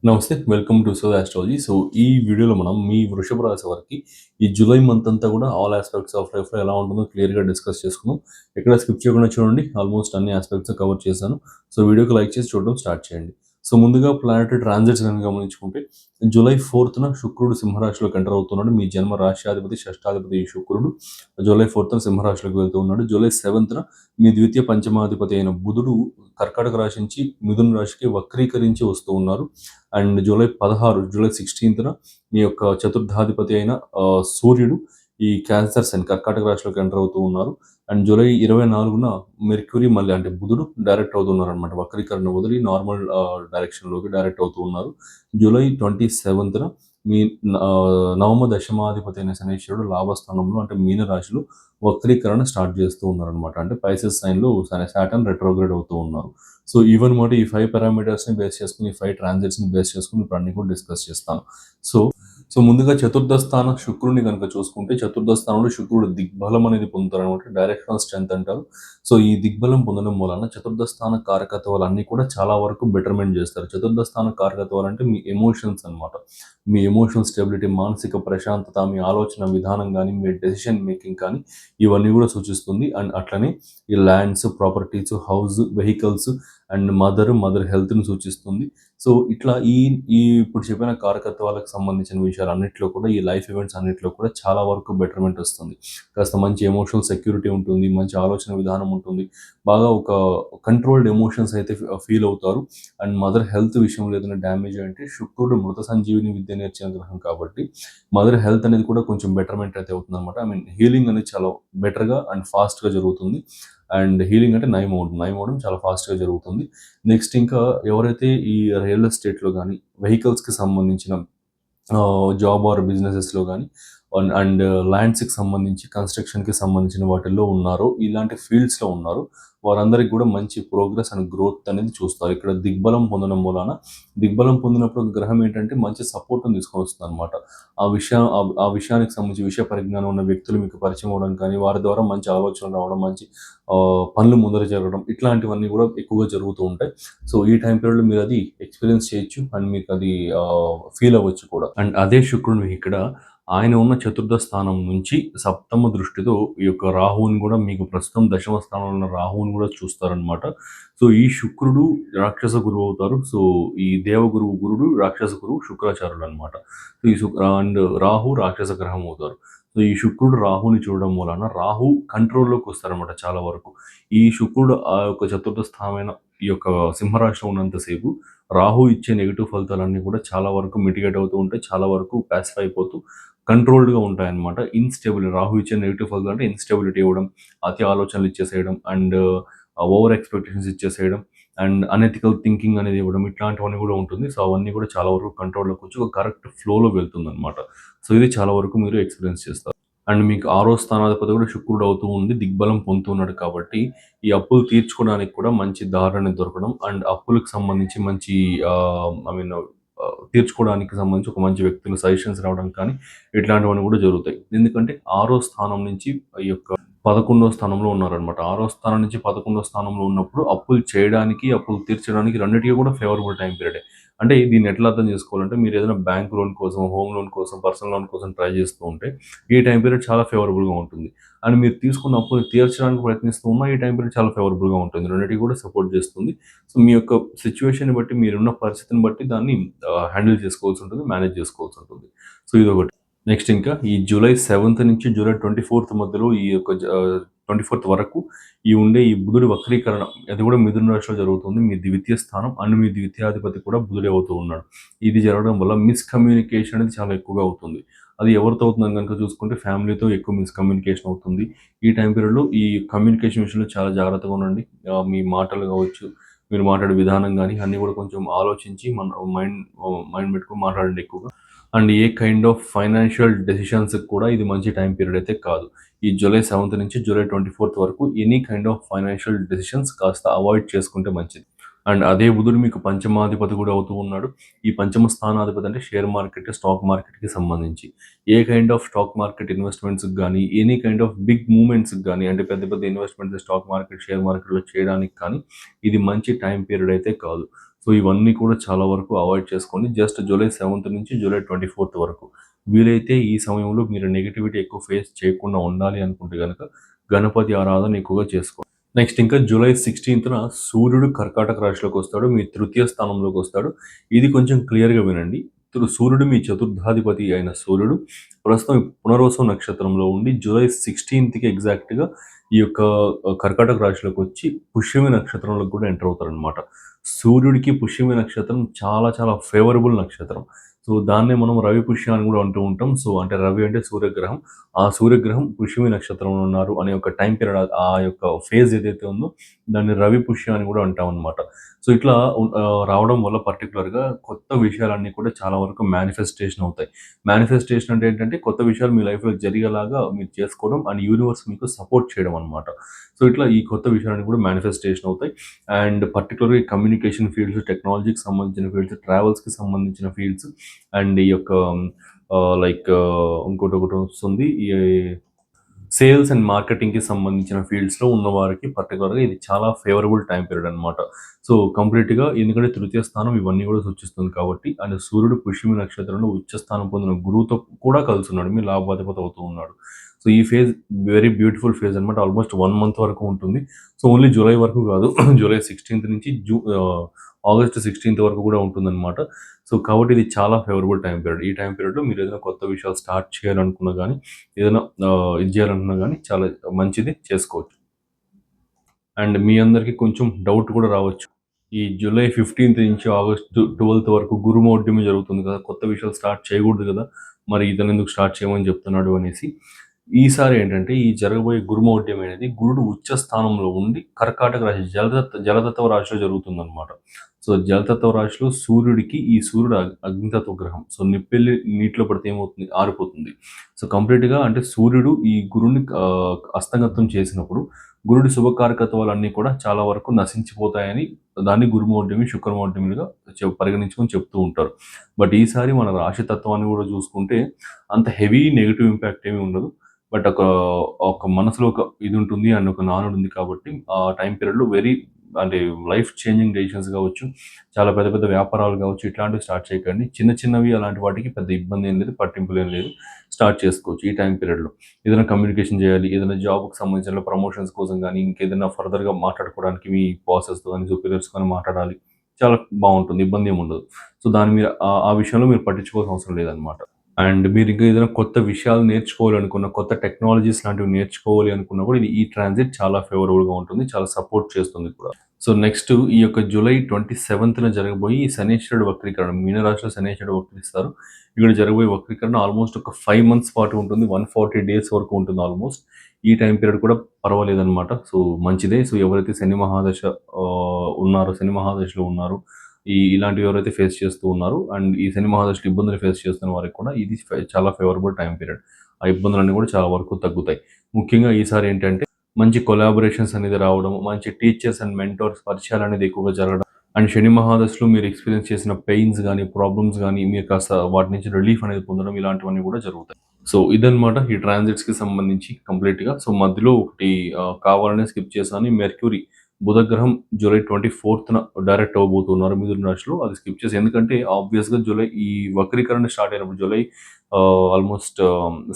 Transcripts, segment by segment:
నమస్తే. Welcome to so astrology. ఈ వీడియోలో మనం మీ వృషభ రాశి వారికి ఈ జూలై మంత్ అంతా కూడా ఆల్ యాస్పెక్ట్స్ ఆఫ్ లైఫ్‌లో ఎలా ఉంటుందో క్లియర్‌గా డిస్కస్ చేసుకుందాం. ఎక్కడ స్కిప్ చేయకుండా చూడండి. ఆల్మోస్ట్ అన్ని యాస్పెక్ట్స్ కవర్ చేశాను. వీడియోకి లైక్ చేసి చూడడం స్టార్ట్ చేయండి. ముందుగా ప్లానెటరీ ట్రాన్సిట్స్ గనుక గమనించుకుంటే జూలై 4న శుక్రుడు సింహరాశిలోకి ఎంటర్ అవుతున్నాడు. మీ జన్మ రాశ్యాధిపతి, షష్టాధిపతి ఈ శుక్రుడు జూలై 4న సింహరాశిలోకి వెళ్తూ ఉన్నాడు. జూలై 7న మీ ద్వితీయ పంచమాధిపతి అయిన బుధుడు కర్కాటక రాశి నుంచి మిథున రాశికి వక్రీకరించి వస్తూ ఉన్నారు. అండ్ జూలై 16 జూలై 16న మీ యొక్క చతుర్థాధిపతి అయిన సూర్యుడు ఈ క్యాన్సర్ సైన్ కర్కాటక రాశిలోకి ఎంటర్ అవుతూ ఉన్నారు. అండ్ జూలై 24న మెర్క్యూరీ మళ్ళీ అంటే బుధుడు డైరెక్ట్ అవుతున్నారు అనమాట. వక్రీకరణ వదిలి నార్మల్ డైరెక్షన్‌లోకి డైరెక్ట్ అవుతూ ఉన్నారు. జూలై 27న మీ నవమ దశమాధిపతి అయిన శనీశ్వరుడు లాభస్థానంలో అంటే మీన రాశిలో వక్రీకరణ స్టార్ట్ చేస్తూ ఉన్నారనమాట. అంటే పైసెస్ సైన్‌లో సాటర్న్ రెట్రోగ్రేడ్ అవుతూ ఉన్నారు. ఇవన్నమాట ఈ 5 పారామీటర్స్‌ని బేస్ చేసుకొని, ఈ 5 ట్రాన్సిట్స్‌ని బేస్ చేసుకొని ఇప్పుడు అన్నీ కూడా డిస్కస్ చేస్తాను. సో, ముందుగా చతుర్థ స్థానం శుక్రుడిని గనుక చూసుకుంటే, చతుర్థ స్థానంలో శుక్రుడు దిగ్బలం అనేది పొందుతారనమాట. డైరెక్షనల్ స్ట్రెంత్ అంటారు. ఈ దిగ్బలం పొందడం మూలాన చతుర్థ స్థాన కారకత్వాలన్నీ కూడా చాలా వరకు బెటర్‌మెంట్ చేస్తారు. చతుర్థ స్థాన కారకత్వాలంటే మీ ఎమోషన్స్ అన్నమాట. మీ ఎమోషనల్ స్టెబిలిటీ, మానసిక ప్రశాంతత, మీ ఆలోచన విధానం గానీ, మీ డెసిషన్ మేకింగ్ కానీ ఇవన్నీ కూడా సూచిస్తుంది. అండ్ అట్లనే ఈ lands, properties, house, vehicles and mother హెల్త్‌ని సూచిస్తుంది. ఇట్లా ఈ ఈ ఇప్పుడు చెప్పిన కారకత్వాలకు సంబంధించిన విషయాలన్నిట్లో కూడా ఈ లైఫ్ ఈవెంట్స్ అన్నిట్లో కూడా చాలా వరకు బెటర్‌మెంట్ వస్తుంది. కాస్త మంచి ఎమోషనల్ సెక్యూరిటీ ఉంటుంది. మంచి ఆలోచన విధానం ఉంటుంది. బాగా ఒక కంట్రోల్డ్ ఎమోషన్స్ అయితే ఫీల్ అవుతారు. అండ్ మదర్ హెల్త్ విషయంలో ఏదైనా డ్యామేజ్ అంటే శుక్రుడు మృత సంజీవిని విద్య నేర్చిన గ్రహం కాబట్టి మదర్ హెల్త్ అనేది కూడా కొంచెం బెటర్‌మెంట్ అయితే అవుతుందన్నమాట. హీలింగ్ అనేది చాలా బెటర్‌గా అండ్ ఫాస్ట్‌గా జరుగుతుంది. అండ్ హీలింగ్ అంటే నయం అవ్వడం చాలా ఫాస్ట్‌గా జరుగుతుంది. నెక్స్ట్ ఇంకా ఎవరైతే ఈ రియల్ ఎస్టేట్‌లో గానీ, వెహికల్స్‌కి సంబంధించిన జాబ్ ఆర్ బిజినెసెస్‌లో గానీ అండ్ ల్యాండ్స్‌కి సంబంధించి, కన్‌స్ట్రక్షన్‌కి సంబంధించిన వాటిల్లో ఉన్నారో, ఇలాంటి ఫీల్డ్స్‌లో ఉన్నారో వారందరికి గూడా మంచి ప్రోగ్రెస్ అండ్ గ్రోత్ అనేది చూస్తారు. ఇక్కడ దిగ్బలం పొందినప్పుడు ఒక గ్రహం ఏంటంటే మంచి సపోర్ట్‌ని తీసుకొనొస్తుందనమాట. ఆ విషయానికి సంబంధించి విషయ పరిజ్ఞానం ఉన్న వ్యక్తులు మీకు పరిచయం అవ్వడం కానీ, వారి ద్వారా మంచి ఆలోచనలు రావడం, మంచి పనులు ముందర జరగడం ఇట్లాంటివన్నీ గూడా ఎక్కువగా జరుగుతూ ఉంటాయి. ఈ టైం పీరియడ్‌లో మీరది ఎక్స్‌పీరియన్స్ చేయొచ్చు. అండ్ మీకది ఫీల్ అవ్వచ్చు కూడా. అండ్ అదే శుక్రుడు ఇక్కడ ఆయన ఉన్న చతుర్థ స్థానం నుంచి సప్తమ దృష్టితో ఈ యొక్క రాహువుని గూడా మీకు ప్రస్తుతం దశమ స్థానంలో ఉన్న రాహువుని గూడా చూస్తారనమాట. ఈ శుక్రుడు రాక్షస గురువు అవుతారు. ఈ దేవగురువు గురుడు, రాక్షస గురువు శుక్రాచార్యులనమాట. ఈ అండ్ రాహు రాక్షస గ్రహం అవుతారు. ఈ శుక్రుడు రాహుని చూడడం వలన రాహు కంట్రోల్‌లోకి వస్తారనమాట చాలా వరకు. ఈ శుక్రుడు ఆ యొక్క చతుర్థ స్థానమైన ఈ యొక్క సింహరాశిలో ఉన్నంత సేపు రాహు ఇచ్చే నెగెటివ్ ఫలితాలన్నీ కూడా చాలా వరకు మిటిగేట్ అవుతూ ఉంటాయి. చాలా వరకు పాసిఫై అయిపోతూ కంట్రోల్డ్‌గా ఉంటాయన్నమాట. రాహు ఇచ్చే నెగెటివ్ ఫలితాలు అంటే ఇన్‌స్టెబిలిటీ ఇవ్వడం, అతి ఆలోచనలు ఇచ్చేసేయడం అండ్ ఓవర్ ఎక్స్‌పెక్టేషన్స్ ఇచ్చేసేయడం అండ్ అనెథికల్ థింకింగ్ అనేది ఇవ్వడం ఇట్లాంటివన్నీ కూడా ఉంటుంది. అవన్నీ కూడా చాలా వరకు కంట్రోల్‌లోకి వచ్చి ఒక కరెక్ట్ ఫ్లోలో వెళ్తుందన్నమాట. ఇది చాలా వరకు మీరు ఎక్స్‌పీరియన్స్ చేస్తారు. అండ్ మీకు ఆరో స్థానాధిపతి కూడా శుక్రుడు అవుతూ ఉండి దిగ్బలం పొందుతున్నాడు కాబట్టి, ఈ అప్పులు తీర్చుకోవడానికి కూడా మంచి దారనేది దొరకడం అండ్ అప్పులకు సంబంధించి మంచి తీర్చుకోవడానికి సంబంధించి ఒక మంచి వ్యక్తులు సజెషన్స్ రావడం కానీ, ఇట్లాంటివన్నీ కూడా జరుగుతాయి. ఎందుకంటే ఆరో స్థానం నుంచి ఈ యొక్క 11వ స్థానంలో ఉన్నారనమాట. ఆరో స్థానం నుంచి 11వ స్థానంలో ఉన్నప్పుడు అప్పులు చేయడానికి, అప్పులు తీర్చడానికి రెండిటికి కూడా ఫేవరబుల్ టైమ్ పీరియడే. అంటే దీన్ని ఎట్లా అర్థం చేసుకోవాలంటే మీరు ఏదైనా బ్యాంక్ లోన్ కోసం, హోమ్ లోన్ కోసం, పర్సనల్ లోన్ కోసం ట్రై చేస్తూ ఉంటే ఈ టైం పీరియడ్ చాలా ఫేవరబుల్‌గా ఉంటుంది. అండ్ మీరు తీసుకున్న అప్పుని తీర్చడానికి ప్రయత్నిస్తూ ఉన్నా ఈ టైం పీరియడ్ చాలా ఫేవరబుల్‌గా ఉంటుంది. రెండిటికి కూడా సపోర్ట్ చేస్తుంది. మీ యొక్క సిట్యుయేషన్‌ని బట్టి, మీరున్న పరిస్థితిని బట్టి దాన్ని హ్యాండిల్ చేసుకోవాల్సి ఉంటుంది. మేనేజ్ చేసుకోవాల్సి ఉంటుంది. ఇదొకటి. నెక్స్ట్ ఇంకా ఈ జూలై 7థ్ నుంచి జూలై 24థ్ మధ్యలో ఈ యొక్క 24థ్ వరకు ఈ బుధుడి వక్రీకరణ అది కూడా మిథున రాశిలో జరుగుతుంది. మీ ద్వితీయ స్థానం అండ్ మీ ద్వితీయాధిపతి కూడా బుధుడే అవుతూ ఉన్నాడు. ఇది జరగడం వల్ల మిస్‌కమ్యూనికేషన్ అనేది చాలా ఎక్కువగా అవుతుంది. అది ఎవరితో అవుతుందని గనుక చూసుకుంటే ఫ్యామిలీతో ఎక్కువ మిస్‌కమ్యూనికేషన్ అవుతుంది. ఈ టైం పీరియడ్‌లో ఈ కమ్యూనికేషన్ విషయంలో చాలా జాగ్రత్తగా ఉండండి. మీ మాటలు కావచ్చు, మీరు మాట్లాడే విధానం గానీ అన్నీ కూడా కొంచెం ఆలోచించి మైండ్ పెట్టుకొని మాట్లాడండి ఎక్కువగా. And a kind of financial డెసిషన్స్‌కి కూడా ఇది మంచి టైమ్ పీరియడ్ అయితే కాదు. ఈ జూలై 7థ్ నుంచి జూలై 24థ్ వరకు any kind of financial decisions కాస్త అవాయిడ్ చేసుకుంటే మంచిది. అండ్ అదే బుధుడు మీకు పంచమాధిపతి కూడా అవుతూ ఉన్నాడు. ఈ పంచమ స్థానాధిపతి అంటే షేర్ మార్కెట్, స్టాక్ మార్కెట్‌కి సంబంధించి. ఏ కైండ్ ఆఫ్ స్టాక్ మార్కెట్ ఇన్వెస్ట్‌మెంట్స్‌కి గానీ, ఎనీ కైండ్ ఆఫ్ బిగ్ మూవ్‌మెంట్స్‌కి గానీ అంటే పెద్ద పెద్ద ఇన్వెస్ట్‌మెంట్స్ స్టాక్ మార్కెట్, షేర్ మార్కెట్‌లో చేయడానికి కానీ ఇది మంచి టైమ్ పీరియడ్ అయితే కాదు. సో ఇవన్నీ కూడా చాలా వరకు అవాయిడ్ చేసుకోండి. జస్ట్ జూలై 7th నుంచి జూలై 24th వరకు. వీలైతే ఈ సమయంలో మీరు నెగటివిటీ ఎక్కువ ఫేస్ చేయకుండా ఉండాలి అనుకుంటే గనక గణపతి ఆరాధన ఎక్కువగా చేసుకోండి. నెక్స్ట్ ఇంకా జూలై 16న సూర్యుడు కర్కాటక రాశిలోకి వస్తాడు. మీ తృతీయ స్థానంలోకి వస్తాడు. ఇది కొంచెం క్లియర్‌గా వినండి. సూర్యుడు మీ చతుర్థాధిపతి అయిన సూర్యుడు ప్రస్తుతం పునర్వసు నక్షత్రంలో ఉండి జూలై 16కి ఎగ్జాక్ట్‌గా ఈ యొక్క కర్కాటక రాశిలోకి వచ్చి పుష్యమి నక్షత్రంలోకి కూడా ఎంటర్ అవుతారనమాట. సూర్యుడికి పుష్యమి నక్షత్రం చాలా చాలా ఫేవరబుల్ నక్షత్రం. సో దాన్నే మనం రవి పుష్య అని కూడా అంటూ ఉంటాం. సో అంటే రవి అంటే సూర్యగ్రహం. ఆ సూర్యగ్రహం పుష్యమి నక్షత్రంలో ఉన్నారు అనే ఒక టైం పీరియడ్ ఆ యొక్క ఫేజ్ ఏదైతే ఉందో దాన్ని రవి పుష్య అని కూడా అంటామనమాట. సో ఇట్లా రావడం వల్ల పర్టిక్యులర్‌గా కొత్త విషయాలన్నీ కూడా చాలా వరకు మేనిఫెస్టేషన్ అవుతాయి. మేనిఫెస్టేషన్ అంటే ఏంటంటే కొత్త విషయాలు మీ లైఫ్‌లో జరిగేలాగా మీరు చేసుకోవడం అండ్ యూనివర్స్ మీకు సపోర్ట్ చేయడం అనమాట. సో ఇట్లా ఈ కొత్త విషయాలన్నీ కూడా మేనిఫెస్టేషన్ అవుతాయి. అండ్ పర్టిక్యులర్‌గా కమ్యూనికేషన్ ఫీల్డ్స్, టెక్నాలజీకి సంబంధించిన ఫీల్డ్స్, ట్రావెల్స్‌కి సంబంధించిన ఫీల్డ్స్ అండ్ ఈ యొక్క ఇంకోటొకటి వస్తుంది. ఈ సేల్స్ అండ్ మార్కెటింగ్‌కి సంబంధించిన ఫీల్డ్స్‌లో ఉన్నవారికి పర్టిక్యులర్‌గా ఇది చాలా ఫేవరబుల్ టైమ్ పీరియడ్ అనమాట. సో కంప్లీట్‌గా ఎందుకంటే తృతీయ స్థానం ఇవన్నీ కూడా సూచిస్తుంది కాబట్టి అండ్ సూర్యుడు పుష్యమి నక్షత్రంలో ఉచ్చ స్థానం పొందిన గురువుతో కూడా కలిసున్నాడు. మీ లాభాధిపతి అవుతూ ఉన్నాడు. సో ఈ ఫేజ్ వెరీ బ్యూటిఫుల్ ఫేజ్ అనమాట. ఆల్మోస్ట్ 1 మంత్ వరకు ఉంటుంది. సో ఓన్లీ జూలై వరకు కాదు. జూలై 16th నుంచి ఆగస్ట్ 16th వరకు కూడా ఉంటుందన్నమాట. సో కాబట్టి ఇది చాలా ఫేవరబుల్ టైం పీరియడ్. ఈ టైం పీరియడ్‌లో మీరు ఏదైనా కొత్త విషయాలు స్టార్ట్ చేయాలనుకున్నా గానీ, ఏదైనా ఇది చేయాలనుకున్నా గానీ చాలా మంచిది చేసుకోవచ్చు. అండ్ మీ అందరికీ కొంచెం డౌట్ కూడా రావచ్చు. ఈ జూలై 15th నుంచి ఆగస్ట్ 12th వరకు గురుమౌఢ్యమి జరుగుతుంది కదా! కొత్త విషయాలు స్టార్ట్ చేయకూడదు కదా! మరి ఇతనెందుకు స్టార్ట్ చేయమని చెప్తున్నాడు అనేసి. ఈసారి ఏంటంటే ఈ జరగబోయే గురుమౌఢ్యం అనేది గురుడు ఉచ్చ స్థానంలో ఉండి కర్కాటక రాశి జలతత్వ రాశిలో జరుగుతుందనమాట. సో జలతత్వ రాశిలో సూర్యుడికి ఈ సూర్యుడు అగ్నితత్వ గ్రహం. సో నిప్పెళ్లి నీటిలో పడితే ఏమవుతుంది? ఆరిపోతుంది. సో కంప్లీట్‌గా అంటే సూర్యుడు ఈ గురుడిని అస్తంగతం చేసినప్పుడు గురుడి శుభకారకత్వాలన్నీ కూడా చాలా వరకు నశించిపోతాయని దాన్ని గురుమౌఢ్యమి, శుక్రమౌఢ్యమిగా పరిగణించుకొని చెప్తూ ఉంటారు. బట్ ఈసారి మన రాశి తత్వాన్ని కూడా చూసుకుంటే అంత హెవీ నెగెటివ్ ఇంపాక్ట్ ఏమి ఉండదు. బట్ ఒక మనసులో ఒక ఇది ఉంటుంది అండ్ ఒక నానుడి ఉంది కాబట్టి ఆ టైం పీరియడ్‌లో అంటే లైఫ్ చేంజింగ్ డెసిషన్స్ కావచ్చు, చాలా పెద్ద పెద్ద వ్యాపారాలు కావచ్చు, ఇట్లాంటివి స్టార్ట్ చేయకండి. చిన్న చిన్నవి అలాంటి వాటికి పెద్ద ఇబ్బంది ఏం లేదు, పట్టింపులేం లేదు. స్టార్ట్ చేసుకోవచ్చు ఈ టైం పీరియడ్‌లో. ఏదైనా కమ్యూనికేషన్ చేయాలి, ఏదైనా జాబ్‌కి సంబంధించిన ప్రమోషన్స్ కోసం గానీ, ఇంకేదైనా ఫర్దర్‌గా మాట్లాడుకోవడానికి మీ బాసెస్‌తో గానీ, సుపీరియర్స్‌తో గానీ మాట్లాడాలి. చాలా బావుంటుంది. ఇబ్బందేముండదు. సో దాని మీద ఆ విషయంలో మీరు పట్టించుకోవాల్సిన అవసరం లేదనమాట. అండ్ మీరింకా ఏదైనా కొత్త విషయాలు నేర్చుకోవాలనుకున్న, కొత్త టెక్నాలజీస్ లాంటివి నేర్చుకోవాలి అనుకున్నా కూడా ఈ ట్రాన్సిట్ చాలా ఫేవరబుల్‌గా ఉంటుంది. చాలా సపోర్ట్ చేస్తుంది కూడా. సో నెక్స్ట్ ఈ యొక్క జూలై 27న జరగబోయే ఈ శనీశ్వరుడు వక్రీకరణ. మీనరాశిలో శనీశ్వరుడు వక్రిస్తారు. ఇక్కడ జరగబోయే వక్రీకరణ ఆల్మోస్ట్ ఒక 5 మంత్స్ పాటు ఉంటుంది. 140 డేస్ వరకు ఉంటుంది ఆల్మోస్ట్. ఈ టైం పీరియడ్ కూడా పర్వాలేదనమాట. సో మంచిదే. సో ఎవరైతే శని మహాదశ ఉన్నారో, శని మహాదశలో ఉన్నారో ఇలాంటివి ఎవరైతే ఫేస్ చేస్తూ ఉన్నారో అండ్ ఈ శని మహాదశలో ఇబ్బందులు ఫేస్ చేస్తున్న వారికి కూడా ఇది చాలా ఫేవరబుల్ టైం పీరియడ్. ఆ ఇబ్బందులన్నీ కూడా చాలా వరకు తగ్గుతాయి. ముఖ్యంగా ఈసారి ఏంటంటే మంచి కొలాబరేషన్స్ అనేది రావడం, మంచి టీచర్స్ అండ్ మెంటర్స్ పరిచయాలు అనేది ఎక్కువగా జరగడం అండ్ శని మహాదశలో మీరు ఎక్స్‌పీరియన్స్ చేసిన పెయిన్స్ గానీ, ప్రాబ్లమ్స్ గానీ మీరు కాస్త వాటి నుంచి రిలీఫ్ అనేది పొందడం ఇలాంటివన్నీ కూడా జరుగుతాయి. సో ఇదనమాట ఈ ట్రాన్సిట్స్‌కి సంబంధించి కంప్లీట్‌గా. సో మధ్యలో ఒకటి కావాలనే స్కిప్ చేశాను. ఈ మెర్క్యూరీ బుధగ్రహం జూలై 24న డైరెక్ట్ అవ్వబోతున్నారు మిథున రాశిలో. అది స్కిప్ చేసి ఎందుకంటే ఆబ్వియస్‌గా ఈ వక్రీకరణ స్టార్ట్ అయినప్పుడు జూలై ఆల్మోస్ట్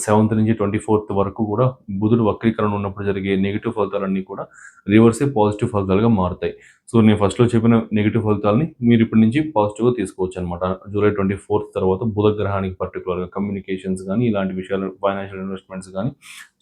7th నుంచి 24th వరకు కూడా బుధుడు వక్రీకరణ ఉన్నప్పుడు జరిగే నెగెటివ్ ఫలితాలన్నీ కూడా రివర్స్ అయ్యి పాజిటివ్ ఫలితాలుగా మారుతాయి. సో నేను ఫస్ట్‌లో చెప్పిన నెగెటివ్ ఫలితాలని మీరు ఇప్పటి నుంచి పాజిటివ్‌గా తీసుకోవచ్చనమాట. జూలై 24th తర్వాత బుధ గ్రహానికి పర్టిక్యులర్‌గా కమ్యూనికేషన్స్ గానీ, ఇలాంటి విషయాలు ఫైనాన్షియల్ ఇన్వెస్ట్‌మెంట్స్ గానీ,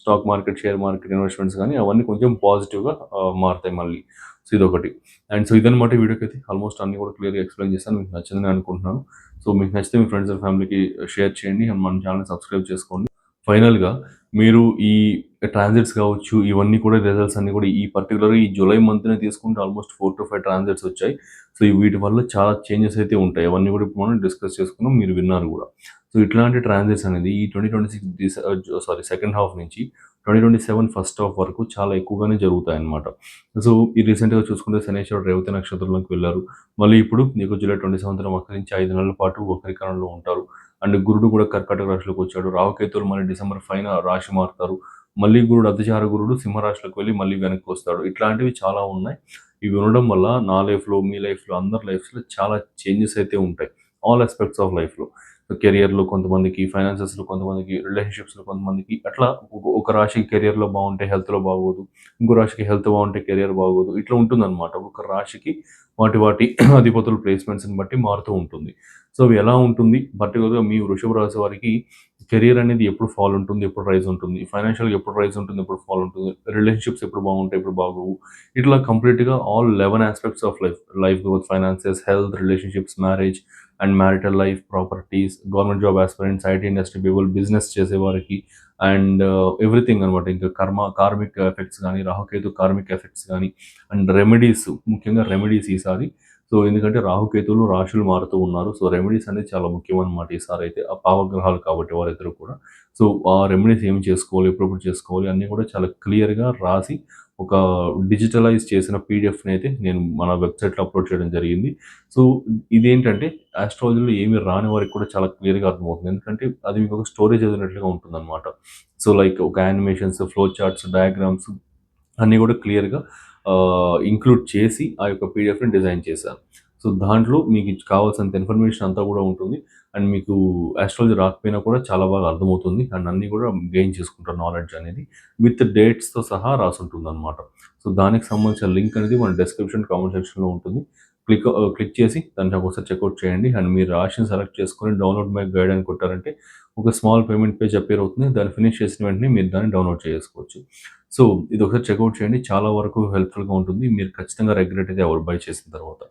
stock market, share market investments గానీ అవన్నీ కొంచెం పాజిటివ్‌గా మారుతాయి మళ్ళీ. సో ఇదొకటి. అండ్ సో ఇదనమాట ఈ వీడియోకైతే ఆల్మోస్ట్ అన్నీ కూడా క్లియర్‌గా ఎక్స్‌ప్లెయిన్ చేశాను. మీకు నచ్చిందని అనుకుంటున్నాను. సో మీకు నచ్చితే మీ ఫ్రెండ్స్ అండ్ ఫ్యామిలీకి షేర్ చేయండి. అండ్ మన ఛానెల్‌ని సబ్స్క్రైబ్ చేసుకోండి. ఫైనల్‌గా మీరు ఈ ట్రాన్సిట్స్ కావచ్చు, ఇవన్నీ కూడా రిజల్ట్స్ అన్నీ కూడా ఈ పర్టిక్యులర్‌గా ఈ జూలై మంత్‌నే తీసుకుంటే ఆల్మోస్ట్ 4-5 ట్రాన్సిట్స్ వచ్చాయి. సో వీటి వల్ల చాలా చేంజెస్ అయితే ఉంటాయి. అవన్నీ కూడా ఇప్పుడు మనం డిస్కస్ చేసుకున్నాం. మీరు విన్నారు కూడా. సో ఇట్లాంటి ట్రాన్సిట్స్ అనేది ఈ 2026 సెకండ్ హాఫ్ నుంచి 2027 ఫస్ట్ హాఫ్ వరకు చాలా ఎక్కువగానే జరుగుతాయన్నమాట. సో ఈ రీసెంట్‌గా చూసుకుంటే శనీశ్వరుడు రేవతి నక్షత్రంలోకి వెళ్లారు. మళ్ళీ ఇప్పుడు మీకు జూలై 27న వక్రించి 5 నెలల పాటు వక్రీకరణలో ఉంటారు. అండ్ గురుడు కూడా కర్కాటక రాశిలోకి వచ్చాడు. రాహుకేతువులు మళ్ళీ డిసెంబర్ 5న రాశి మారుతారు. మళ్ళీ గురుడు అతిచార గురుడు సింహరాశిలోకి వెళ్ళి మళ్ళీ వెనక్కి వస్తాడు. ఇట్లాంటివి చాలా ఉన్నాయి. ఇవి ఉండడం వల్ల నా లైఫ్లో, మీ లైఫ్లో, అందరి లైఫ్స్లో చాలా చేంజెస్ అయితే ఉంటాయి. ఆల్ ఆస్పెక్ట్స్ ఆఫ్ లైఫ్లో. కెరియర్‌లో కొంతమందికి, ఫైనాన్సెస్‌లో కొంతమందికి, రిలేషన్‌షిప్స్‌లో కొంతమందికి అట్లా ఒక రాశికి కెరియర్‌లో బాగుంటే హెల్త్‌లో బాగోదు. ఇంకో రాశికి హెల్త్ బాగుంటే కెరియర్ బాగోదు. ఇట్లా ఉంటుందన్నమాట. ఒక్కొక్క రాశికి వాటి అధిపతుల ప్లేస్‌మెంట్స్‌ని బట్టి మారుతూ ఉంటుంది. సో, అవి ఎలా ఉంటుంది పర్టిక్యులర్‌గా మీ వృషభ రాశి వారికి కెరియర్ అనేది ఎప్పుడు ఫాల్ ఉంటుంది, ఎప్పుడు రైజ్ ఉంటుంది, ఫైనాన్షియల్‌గా ఎప్పుడు రైజ్ ఉంటుంది, ఎప్పుడు ఫాల్ ఉంటుంది, రిలేషన్‌షిప్స్ ఎప్పుడు బాగుంటాయి, ఎప్పుడు బాగోవు. ఇట్లా కంప్లీట్‌గా all 11 aspects of life growth, finances, health, relationships, marriage and marital life, properties, government job aspirants, IT industry people, business చేసేవారికి అండ్ ఎవ్రీథింగ్ అనమాట. ఇంకా కార్మిక్ ఎఫెక్ట్స్ గానీ, రాహుకేతు కార్మిక్ ఎఫెక్ట్స్ గానీ అండ్ రెమెడీస్, ముఖ్యంగా రెమెడీస్ ఈసారి. సో, ఎందుకంటే రాహుకేతువులు రాశులు మారుతూ ఉన్నారు. సో, రెమెడీస్ అనేది చాలా ముఖ్యమనమాట ఈసారైతే. ఆ పావగ్రహాలు కాబట్టి వారిద్దరూ కూడా. సో, ఆ రెమెడీస్ ఏమి చేసుకోవాలి, ఎప్పుడెప్పుడు చేసుకోవాలి అన్నీ కూడా చాలా క్లియర్‌గా రాసి ఒక డిజిటలైజ్ చేసిన పీడీఎఫ్‌ని అయితే నేను మన వెబ్‌సైట్‌లో అప్‌లోడ్ చేయడం జరిగింది. సో, ఇదేంటంటే ఆస్ట్రాలజీలో ఏమి రాని వారికి కూడా చాలా క్లియర్‌గా అర్థమవుతుంది. ఎందుకంటే అది మీకు ఒక స్టోరీ చదివినట్లుగా ఉంటుందనమాట. సో, లైక్ ఒక యానిమేషన్స్, ఫ్లో చార్ట్స్, డయాగ్రామ్స్ అన్నీ కూడా క్లియర్‌గా ఇంక్లూడ్ చేసి ఆ యొక్క పీడీఎఫ్‌ని డిజైన్ చేశాను. సో, దాంట్లో మీకు కావాల్సినంత ఇన్ఫర్మేషన్ అంతా కూడా ఉంటుంది. అండ్ మీకు ఆస్ట్రాలజీ రాకపోయినా కూడా చాలా బాగా అర్థమవుతుంది. అండ్ అన్నీ కూడా గెయిన్ చేసుకుంటారు నాలెడ్జ్ అనేది. విత్ డేట్స్‌తో సహా రాసుంటుందనమాట. సో, దానికి సంబంధించిన లింక్ అనేది మన డిస్క్రిప్షన్, కామెంట్ సెక్షన్‌లో ఉంటుంది. క్లిక్ చేసి దాన్ని ఒకసారి చెక్‌ఔట్ చేయండి. అండ్ మీరు రాశిని సెలెక్ట్ చేసుకొని డౌన్‌లోడ్ మై గైడ్ అని కొట్టారంటే ఒక స్మాల్ పేమెంట్ పేజ్ అపియర్ అవుతుంది. దాన్ని ఫినిష్ చేసిన వెంటనే మీరు దాన్ని డౌన్‌లోడ్ చేసుకోవచ్చు. సో, ఇది ఒకసారి చెక్‌ఔట్ చేయండి. చాలా వరకు హెల్ప్‌ఫుల్‌గా ఉంటుంది. మీరు ఖచ్చితంగా రిగ్రెట్ అయితే అవ్వరు బై చేసిన తర్వాత.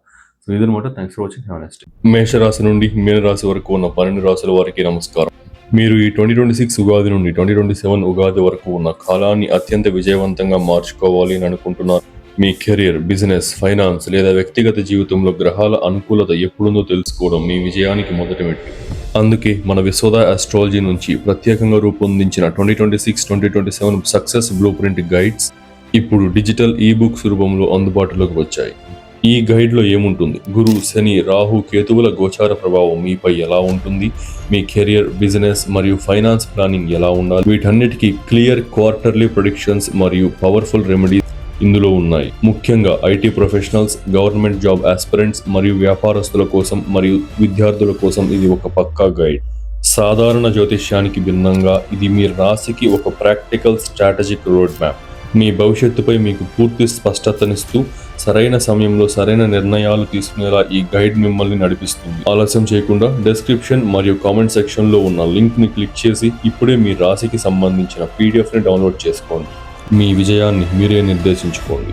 సో, ఇదనమాట. Thanks for watching. Have a nice day. మేషరాశి నుండి మీనరాశి వరకు ఉన్న 12 రాశుల వారికి నమస్కారం. మీరు ఈ 2026 ఉగాది నుండి 2027 ఉగాది వరకు ఉన్న కాలాన్ని అత్యంత విజయవంతంగా మార్చుకోవాలి అని అనుకుంటున్నారు. మీ కెరీర్, బిజినెస్, ఫైనాన్స్ లేదా వ్యక్తిగత జీవితంలో గ్రహాల అనుకూలత ఎప్పుడుందో తెలుసుకోవడం మీ విజయానికి మొదటి మెట్టు. అందుకే మన విశ్వద ఆస్ట్రాలజీ నుంచి ప్రత్యేకంగా రూపొందించిన 2026-2027 సక్సెస్ బ్లూ ప్రింట్ గైడ్స్ ఇప్పుడు డిజిటల్ ఈబుక్స్ రూపంలో అందుబాటులోకి వచ్చాయి. ఈ గైడ్లో ఏముంటుంది? గురు, శని, రాహు, కేతువుల గోచార ప్రభావం మీపై ఎలా ఉంటుంది? మీ కెరియర్, బిజినెస్ మరియు ఫైనాన్స్ ప్లానింగ్ ఎలా ఉండాలి? వీటన్నిటికీ క్లియర్ క్వార్టర్లీ ప్రొడిక్షన్స్ మరియు పవర్ఫుల్ రెమెడీస్ ఇందులో ఉన్నాయి. ముఖ్యంగా IT professionals, government job aspirants మరియు వ్యాపారస్తుల కోసం మరియు విద్యార్థుల కోసం ఇది ఒక పక్కా గైడ్. సాధారణ జ్యోతిష్యానికి భిన్నంగా ఇది మీ రాశికి ఒక ప్రాక్టికల్ స్ట్రాటజిక్ రోడ్ మ్యాప్. మీ భవిష్యత్తుపై మీకు పూర్తి స్పష్టతనిస్తూ సరైన సమయంలో సరైన నిర్ణయాలు తీసుకునేలా ఈ గైడ్ మిమ్మల్ని నడిపిస్తుంది. ఆలస్యం చేయకుండా డిస్క్రిప్షన్ మరియు కామెంట్ సెక్షన్లో ఉన్న లింక్ని క్లిక్ చేసి ఇప్పుడే మీ రాశికి సంబంధించిన పీడిఎఫ్ని డౌన్లోడ్ చేసుకోండి. మీ విజయాన్ని మీరే నిర్దేశించుకోండి.